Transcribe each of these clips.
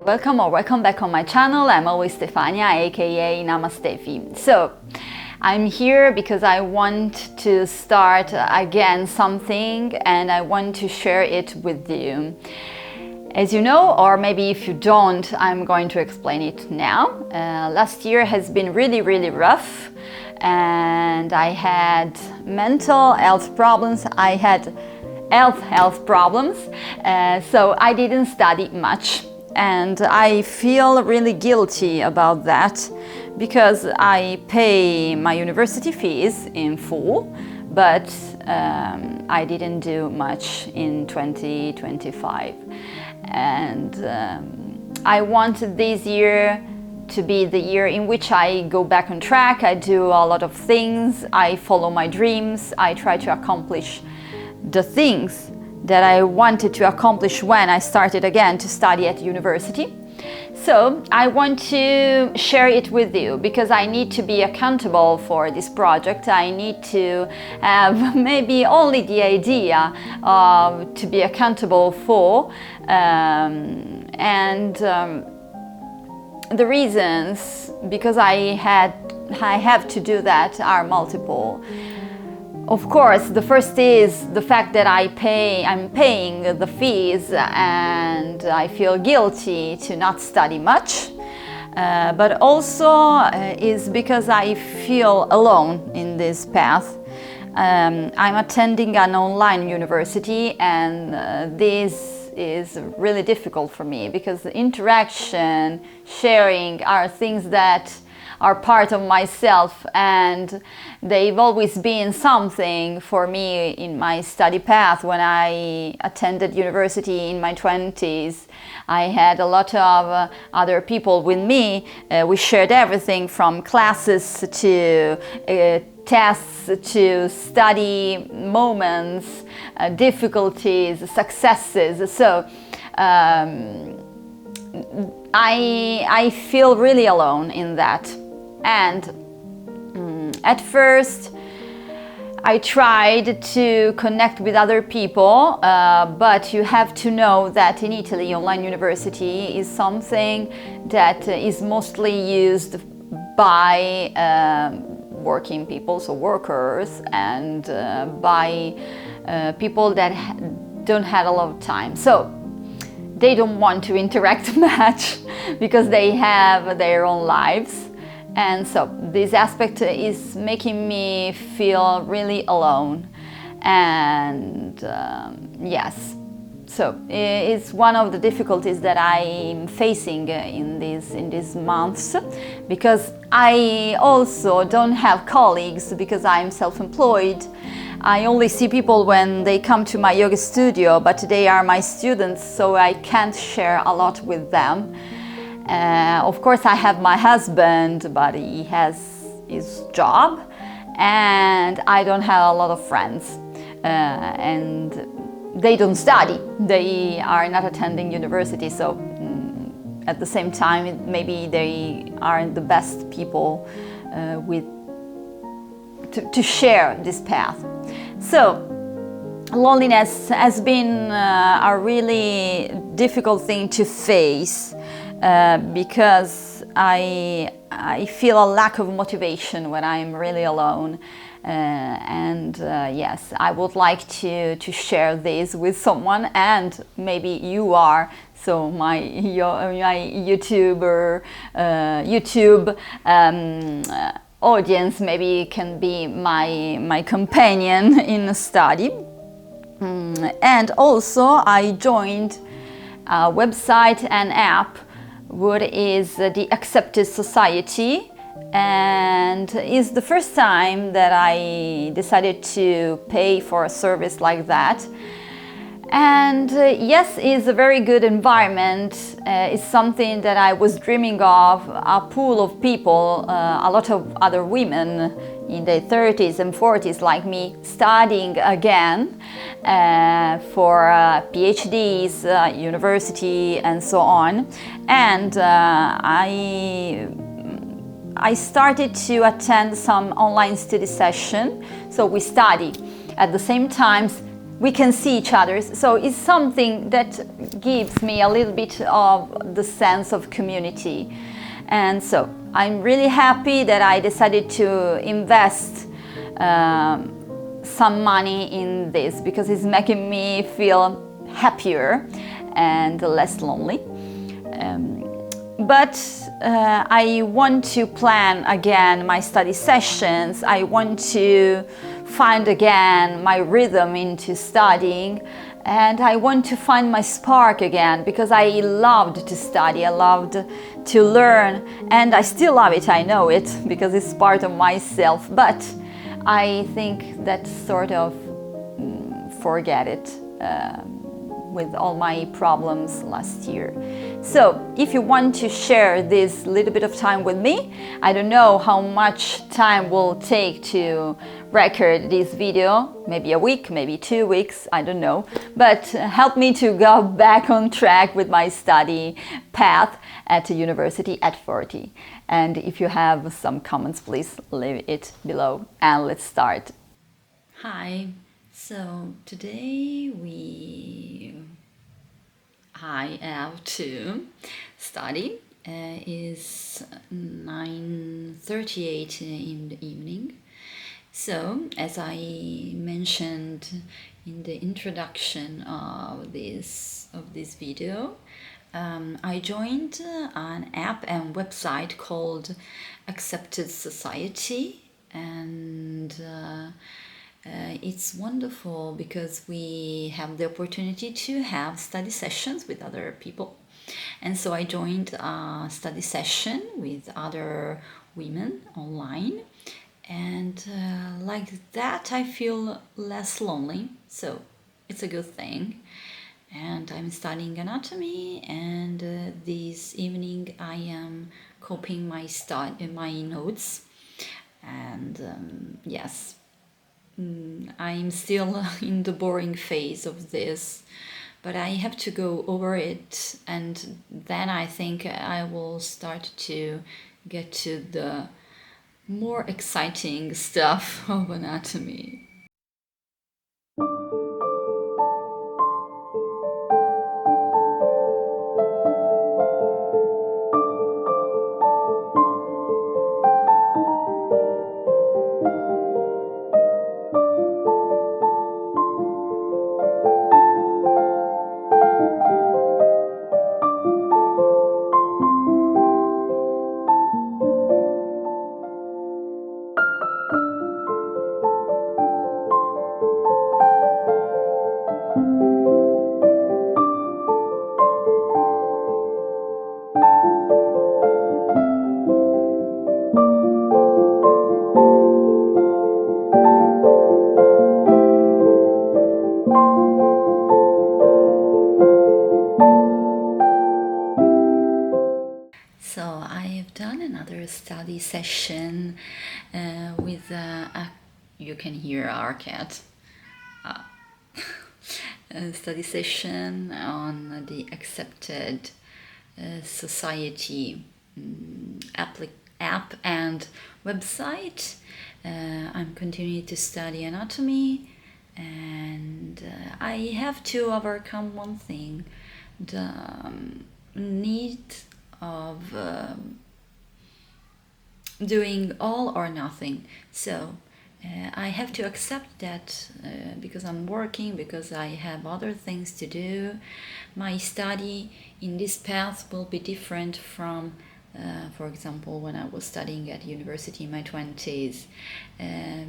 Welcome or welcome back on my channel. I'm always Stefania, aka Namastefi. So I'm here because I want to start again something and I want to share it with you. As you know, or maybe if you don't, I'm going to explain it now. Last year has been really rough and I had mental health problems. I had health problems, so I didn't study much. And I feel really guilty about that because I pay my university fees in full, but I didn't do much in 2025. And I wanted this year to be the year in which I go back on track. I do a lot of things, I follow my dreams, I try to accomplish the things that I wanted to accomplish when I started again to study at university. So I want to share it with you because I need to be accountable for this project. I need to have maybe only the idea to be accountable for, the reasons because I have to do that are multiple. Of course, the first is the fact that I'm paying the fees and I feel guilty to not study much, but also is because I feel alone in this path. I'm attending an online university and this is really difficult for me because interaction, sharing are things that are part of myself and they've always been something for me in my study path. When I attended university in my 20s, I had a lot of other people with me. We shared everything from classes to tests to study moments, difficulties, successes. So I feel really alone in that. And at first I tried to connect with other people, but you have to know that in Italy online university is something that is mostly used by working people, so workers, and by people that don't have a lot of time. So they don't want to interact much because they have their own lives. And so this aspect is making me feel really alone. And yes, so it's one of the difficulties that I'm facing in these months, because I also don't have colleagues because I'm self-employed. I only see people when they come to my yoga studio, but they are my students, so I can't share a lot with them. Of course, I have my husband, but he has his job, and I don't have a lot of friends. And they don't study, they are not attending university, so at the same time, maybe they aren't the best people to share this path. So loneliness has been a really difficult thing to face because I feel a lack of motivation when I'm really alone. Yes, I would like to share this with someone, and maybe you are. So my YouTube audience maybe can be my companion in study. And also I joined a website and app, what is the Accepted Society, and it's the first time that I decided to pay for a service like that. And yes, it's a very good environment. It's something that I was dreaming of, a pool of people, a lot of other women in their 30s and 40s like me studying again for PhDs, university and so on. And I started to attend some online study session. So we study at the same time we can see each other. So it's something that gives me a little bit of the sense of community. And so I'm really happy that I decided to invest some money in this, because it's making me feel happier and less lonely. But I want to plan again my study sessions. I want to find again my rhythm into studying, and I want to find my spark again, because I loved to study, I loved to learn, and I still love it, I know it, because it's part of myself, but I think that sort of forget it with all my problems last year. So if you want to share this little bit of time with me, I don't know how much time will take to record this video, maybe a week, maybe 2 weeks, I don't know, but help me to go back on track with my study path at the university at 40. And if you have some comments, please leave it below, and let's start. Hi, so today I have to study. Is 9:38 in the evening. So, as I mentioned in the introduction of this video, I joined an app and website called Accepted Society, and it's wonderful because we have the opportunity to have study sessions with other people. And so I joined a study session with other women online, and like that I feel less lonely, so it's a good thing. And I'm studying anatomy, and this evening I am copying my notes, and yes, I'm still in the boring phase of this, but I have to go over it, and then I think I will start to get to the more exciting stuff of anatomy. So I have done another study session with you can hear our cat. A study session on the Accepted Society app and website. I'm continuing to study anatomy, and I have to overcome one thing: the need of doing all or nothing. So I have to accept that because I'm working, because I have other things to do, my study in this path will be different from for example, when I was studying at university in my 20s,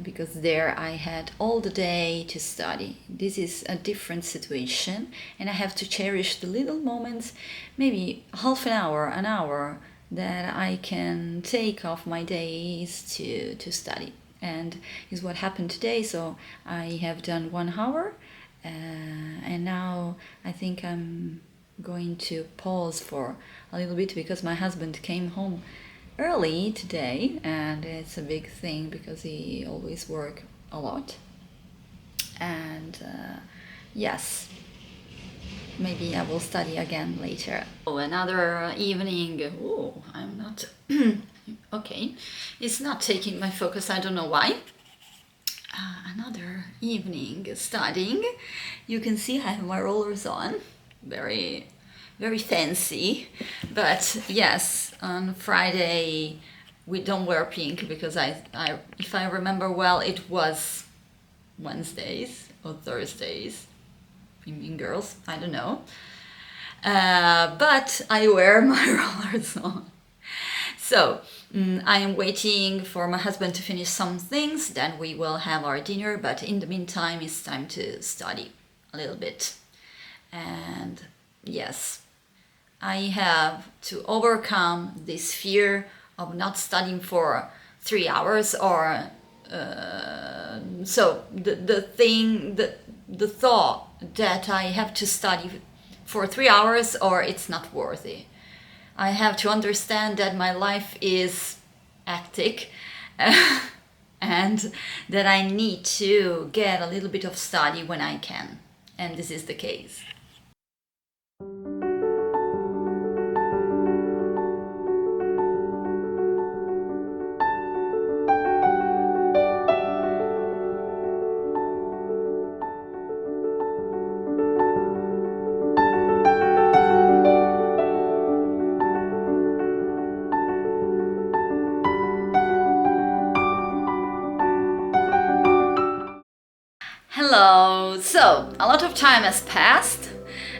because there I had all the day to study. This is a different situation, and I have to cherish the little moments, maybe half an hour, that I can take off my days to study. And is what happened today. So I have done 1 hour, and now I think I'm going to pause for a little bit because my husband came home early today, and it's a big thing because he always works a lot. And yes, maybe I will study again later. Oh, another evening. Oh, I'm not okay. It's not taking my focus. I don't know why. another evening studying. You can see I have my rollers on, very fancy. But yes, on Friday we don't wear pink because I if I remember well, it was Wednesdays or Thursdays in Mean Girls, I don't know. But I wear my rollers on. So I am waiting for my husband to finish some things, then we will have our dinner, but in the meantime it's time to study a little bit. And yes, I have to overcome this fear of not studying for 3 hours, or so the thought that I have to study for 3 hours or it's not worthy. I have to understand that my life is hectic and that I need to get a little bit of study when I can, and this is the case. Hello! So, a lot of time has passed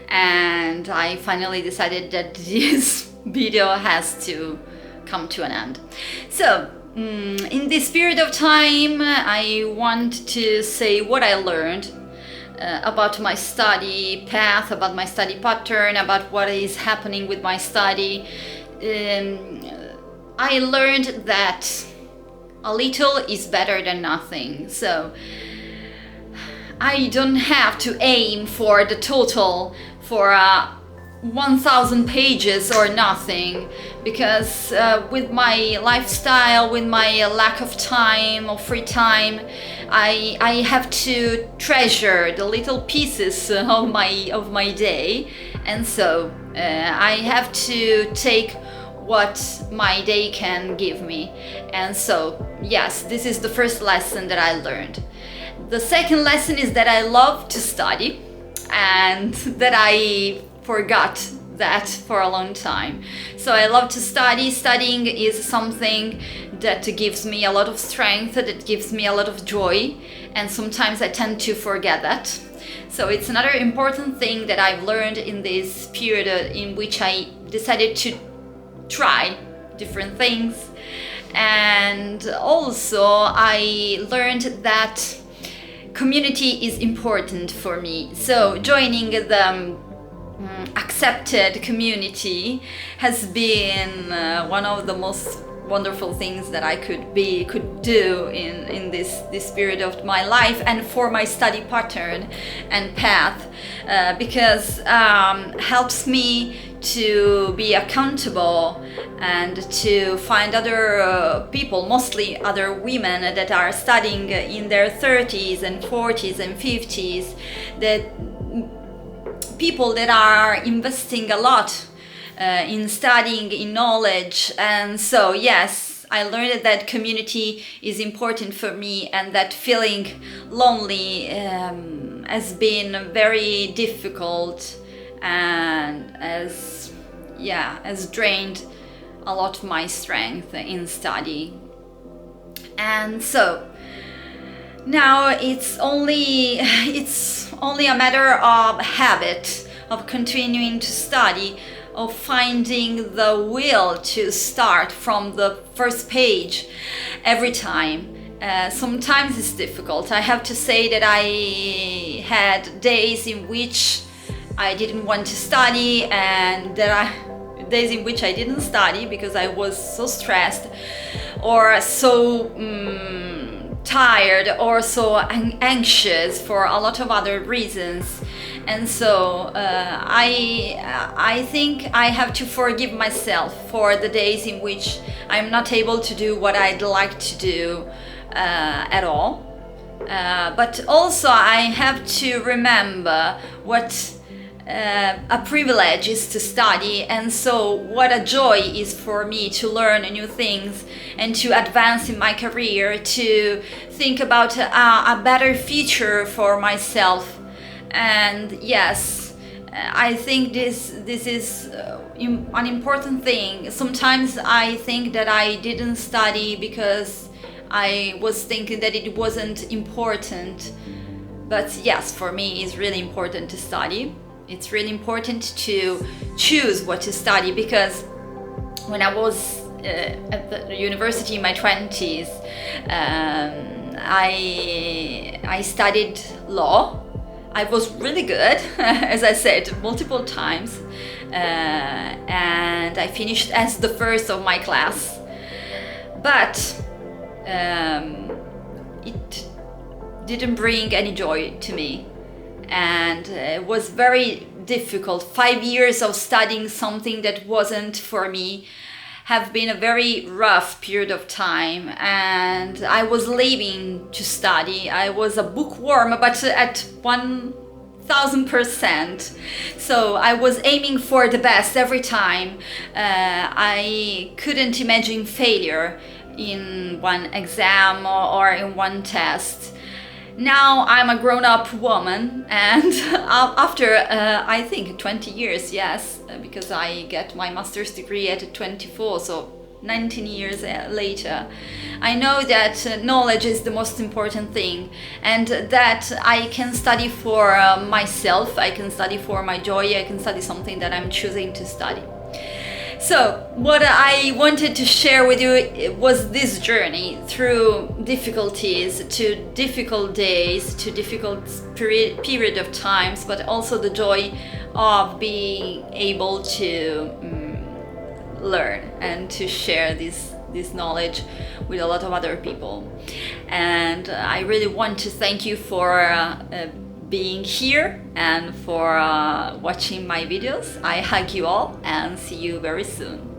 and I finally decided that this video has to come to an end. So, in this period of time, I want to say what I learned about my study path, about my study pattern, about what is happening with my study. I learned that a little is better than nothing. So, I don't have to aim for the total, for 1,000 pages or nothing, because with my lifestyle, with my lack of time or free time, I have to treasure the little pieces of my day, and so I have to take what my day can give me. And so yes, this is the first lesson that I learned. The second lesson is that I love to study, and that I forgot that for a long time. So I love to study. Studying is something that gives me a lot of strength, that gives me a lot of joy, and sometimes I tend to forget that. So it's another important thing that I've learned in this period in which I decided to try different things. And also I learned that community is important for me. So joining the accepted community has been one of the most wonderful things that I could do in this period of my life and for my study pattern and path, because helps me to be accountable and to find other people, mostly other women that are studying in their 30s and 40s and 50s, that people that are investing a lot in studying, in knowledge. And so yes, I learned that community is important for me, and that feeling lonely has been very difficult and has drained a lot of my strength in study. And so now it's only a matter of habit, of continuing to study, of finding the will to start from the first page every time. Sometimes it's difficult. I have to say that I had days in which I didn't want to study, and days in which I didn't study because I was so stressed or so tired or so anxious for a lot of other reasons. And so I think I have to forgive myself for the days in which I'm not able to do what I'd like to do at all. But also I have to remember what a privilege is to study, and so what a joy is for me to learn new things and to advance in my career, to think about a better future for myself. And yes, I think this is an important thing. Sometimes I think that I didn't study because I was thinking that it wasn't important. But yes, for me it's really important to study. It's really important to choose what to study, because when I was at the university in my 20s, I studied law. I was really good, as I said multiple times, and I finished as the first of my class. But it didn't bring any joy to me, and it was very difficult. 5 years of studying something that wasn't for me have been a very rough period of time, and I was leaving to study. I was a bookworm, but at 1000%. So I was aiming for the best every time. I couldn't imagine failure in one exam or in one test. Now I'm a grown-up woman, and after I think 20 years, yes, because I get my master's degree at 24, so 19 years later, I know that knowledge is the most important thing, and that I can study for myself, I can study for my joy, I can study something that I'm choosing to study. So what I wanted to share with you was this journey through difficulties, to difficult days, to difficult period of times, but also the joy of being able to learn and to share this knowledge with a lot of other people. And I really want to thank you for being here and for watching my videos. I hug you all and see you very soon.